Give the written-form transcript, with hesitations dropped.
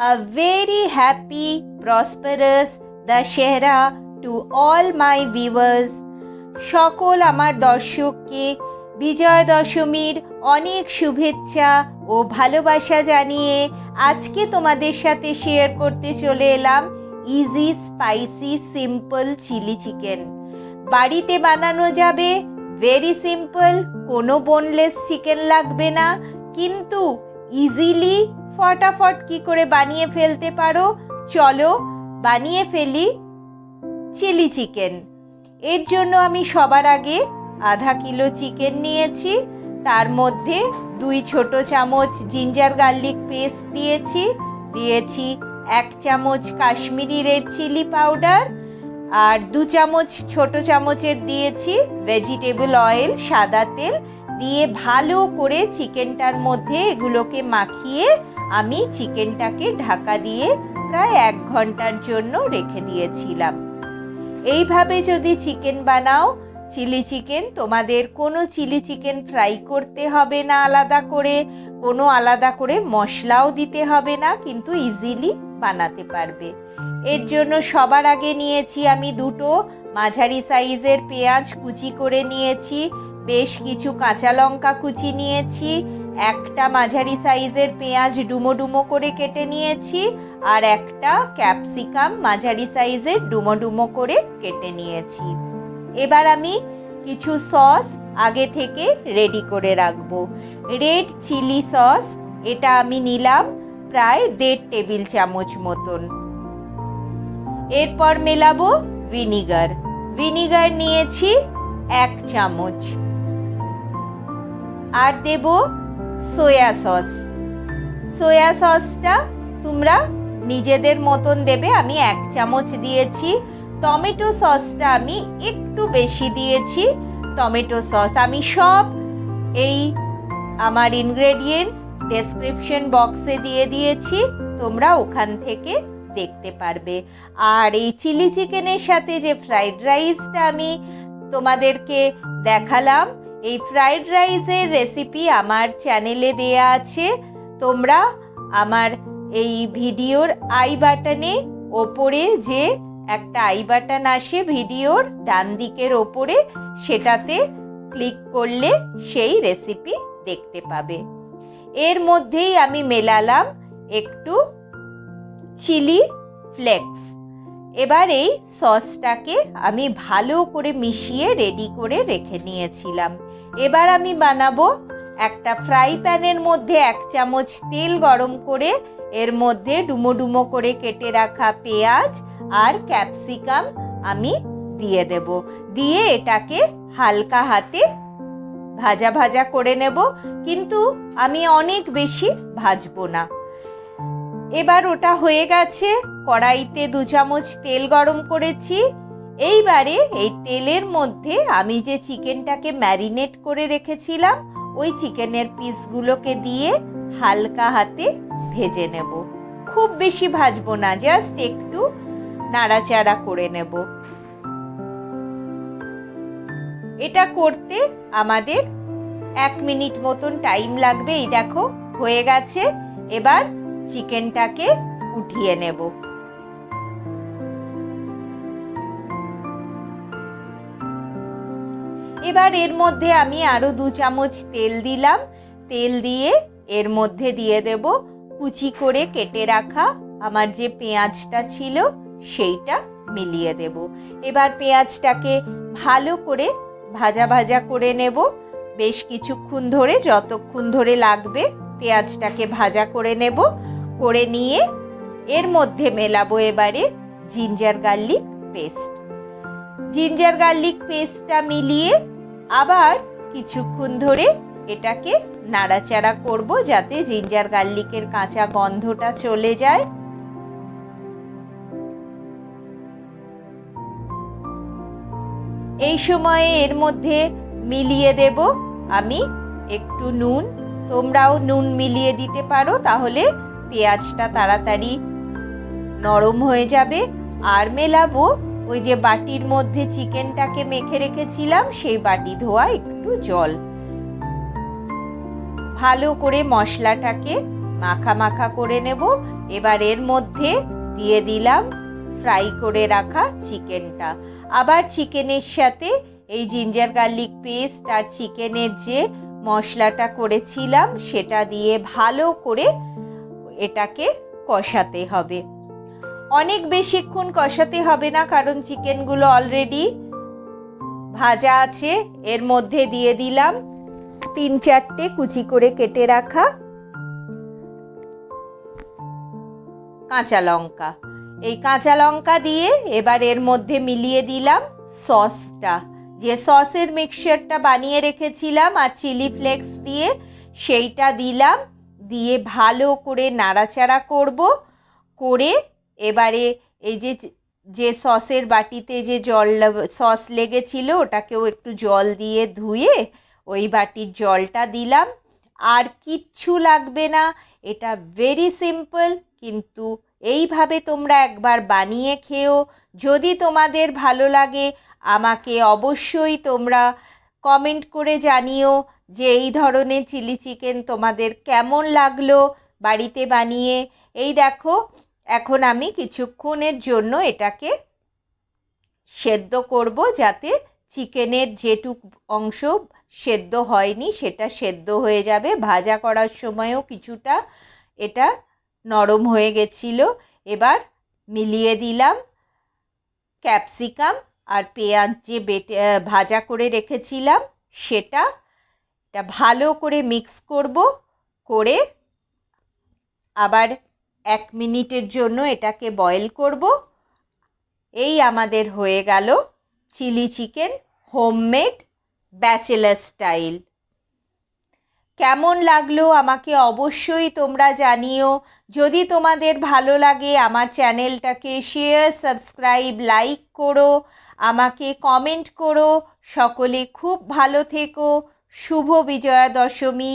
A very happy, prosperous Dashera to all my viewers. সকল আমার দর্শককে বিজয় দশমীর অনেক শুভেচ্ছা ও ভালোবাসা জানিয়ে আজকে তোমাদের সাথে শেয়ার করতে চলে এলাম easy spicy simple chilli chicken. বাড়িতে বানানো যাবে, ভেরি সিম্পল, কোনো বোনলেস চিকেন লাগবে না, কিন্তু ইজিলি ফটাফট কি করে বানিয়ে ফেলতে পারো, চলো বানিয়ে ফেলি চিলি চিকেন। এর জন্য আমি সবার আগে আধা কিলো চিকেন নিয়েছি, তার মধ্যে 2 ছোট চামচ জিঞ্জার গার্লিক পেস্ট দিয়েছি, 1 চামচ কাশ্মীরি রেড চিলি পাউডার, আর 2 চামচ ছোট চামচের দিয়েছি ভেজিটেবল অয়েল, সাদা তেল দিয়ে ভালো করে চিকেনটার মধ্যে এগুলোকে মাখিয়ে আমি চিকেনটাকে ঢাকা দিয়ে প্রায় 1 ঘন্টার জন্য রেখে দিয়েছিলাম। এইভাবে যদি চিকেন বানাও চিলি চিকেন, তোমাদের কোনো চিলি চিকেন ফ্রাই করতে হবে না আলাদা করে, কোনো আলাদা করে মশলাও দিতে হবে না, কিন্তু ইজিলি বানাতে পারবে। এর জন্য সবার আগে নিয়েছি আমি 2 মাঝারি সাইজের পেঁয়াজ কুচি করে নিয়েছি, বেশ কিছু কাঁচা লঙ্কা কুচি নিয়েছি, 1টা মাঝারি সাইজের পেঁয়াজ ডুমো ডুমো করে কেটে নিয়েছি, আর 1টা ক্যাপসিকাম মাঝারি সাইজের ডুমো ডুমো করে কেটে নিয়েছি। এবার আমি কিছু সস আগে থেকে রেডি করে রাখবো। রেড চিলি সস, এটা আমি নিলাম প্রায় 1.5 টেবিল চামচ মতন। এরপর মেলাবো ভিনিগার। ভিনিগার নিয়েছি 1 চামচ। আর দেব সোয়া সস। সোয়া সসটা তোমরা নিজেদের মতন দেবে, আমি 1 চামচ দিয়েছি। টমেটো সসটা আমি একটু বেশি দিয়েছি। টমেটো সস আমি সব এই আমার ইনগ্রেডিয়েন্টস ডেসক্রিপশন বক্সে দিয়ে দিয়েছি, তোমরা ওখান থেকে দেখতে পারবে। আর এই চিলি চিকেনের সাথে যে ফ্রাইড রাইসটা আমি তোমাদেরকে দেখালাম, এই ফ্রাইড রাইসের রেসিপি আমার চ্যানেলে দেয়া আছে, তোমরা আমার এই ভিডিওর আই বাটনে ওপরে যে একটা আই বাটন আসে ভিডিওর ডান দিকের ওপরে, সেটাতে ক্লিক করলে সেই রেসিপি দেখতে পাবে। এর মধ্যেই আমি মেলালাম একটু চিলি ফ্লেক্স। এবার এই সসটাকে আমি ভালো করে মিশিয়ে রেডি করে রেখে নিয়েছিলাম। এবার আমি বানাবো একটা ফ্রাই প্যানের মধ্যে 1 চামচ তেল গরম করে এর মধ্যে ডুমো ডুমো করে কেটে রাখা পেঁয়াজ আর ক্যাপসিকাম আমি দিয়ে দেব, দিয়ে এটাকে হালকা হাতে ভাজা ভাজা করে নেব, কিন্তু আমি অনেক বেশি ভাজবো না। এবার ওটা হয়ে গেছে, কড়াইতে 2 চামচ তেল গরম করেছি। এইবারে এই তেলের মধ্যে আমি যে চিকেনটাকে ম্যারিনেট করে রেখেছিলাম ওই চিকেনের পিসগুলোকে দিয়ে হালকা হাতে ভেজে নেব, খুব বেশি ভাজবো না, জাস্ট একটু নাড়াচাড়া করে নেব। এটা করতে আমাদের 1 মিনিট মতন টাইম লাগবে। এই দেখো হয়ে গেছে। এবার চিকেনটাকে উঠিয়ে নেব। এবার এর মধ্যে আমি আরো 2 চামচ তেল দিলাম। তেল দিয়ে এর মধ্যে দিয়ে দেব কুচি করে কেটে রাখা আমার যে পেঁয়াজটা ছিল সেইটা মিলিয়ে দেব। এবার পেঁয়াজটাকে ভালো করে ভাজা ভাজা করে নেব বেশ কিছুক্ষণ ধরে, যতক্ষণ ধরে লাগবে পেঁয়াজটাকে ভাজা করে নেব। করে নিয়ে এর মধ্যে মেলাবো এবারে ginger garlic paste. Ginger garlic পেস্টটা মিলিয়ে আবার কিছুক্ষণ ধরে এটাকে নাড়াচাড়া করব যাতে জিঞ্জার গার্লিকের কাঁচা গন্ধটা চলে যায়। এই সময়ে এর মধ্যে মিলিয়ে দেব আমি একটু নুন। তোমরাও নুন মিলিয়ে দিতে পারো, তাহলে পেঁয়াজটা তাড়াতাড়ি নরম হয়ে যাবে। আর মেলাবো ওই যে বাটির মধ্যে চিকেনটাকে মেখে রেখেছিলাম সেই বাটি ধোয়া একটু জল। ভালো করে মশলাটাকে মাখা মাখা করে নেব। এবার এর মধ্যে দিয়ে দিলাম ফ্রাই করে রাখা চিকেনটা। আবার চিকেনের সাথে এই জিঞ্জার গার্লিক পেস্ট আর চিকেনের যে মশলাটা করেছিলাম সেটা দিয়ে ভালো করে এটাকে কষাতে হবে। অনেক বেশিক্ষণ কষাতে হবে না, কারণ চিকেনগুলো অলরেডি ভাজা আছে। এর মধ্যে দিয়ে দিলাম 3-4টে কুচি করে কেটে রাখা কাঁচা লঙ্কা। এই কাঁচা লঙ্কা দিয়ে এবার এর মধ্যে মিলিয়ে দিলাম সসটা, যে সসের মিক্সচারটা বানিয়ে রেখেছিলাম আর চিলি ফ্লেক্স দিয়ে সেইটা দিলাম। দিয়ে ভালো করে নাড়াচাড়া করব। করে এবারে এই যে সসের বাটিতে যে সস লেগেছিল ওটাকেও একটু জল দিয়ে ধুয়ে ওই বাটির জলটা দিলাম। আর কিচ্ছু লাগবে না, এটা ভেরি সিম্পল। কিন্তু এইভাবে তোমরা একবার বানিয়ে খেও। যদি তোমাদের ভালো লাগে আমাকে অবশ্যই তোমরা কমেন্ট করে জানিও যে এই ধরনের চিলি চিকেন তোমাদের কেমন লাগলো বাড়িতে বানিয়ে। এই দেখো, এখন আমি কিছুক্ষণের জন্য এটাকে সেদ্ধ করব, যাতে চিকেনের যেটুক অংশ সেদ্ধ হয়নি সেটা সেদ্ধ হয়ে যাবে। ভাজা করার সময়ও কিছুটা এটা নরম হয়ে গেছিল। এবার মিলিয়ে দিলাম ক্যাপসিকাম আর পেঁয়াজ যে ভাজা করে রেখেছিলাম সেটা ভালো করে মিক্স করব। করে আবার 1 মিনিটের জন্য এটাকে বয়েল করব। এই আমাদের হয়ে গেল chilli chicken homemade bachelor style. কেমন লাগলো আমাকে অবশ্যই তোমরা জানিও। যদি তোমাদের ভালো লাগে আমার চ্যানেলটাকে শেয়ার, সাবস্ক্রাইব, লাইক করো, আমাকে কমেন্ট করো। সকলে খুব ভালো থেকো। শুভ বিজয়া দশমী।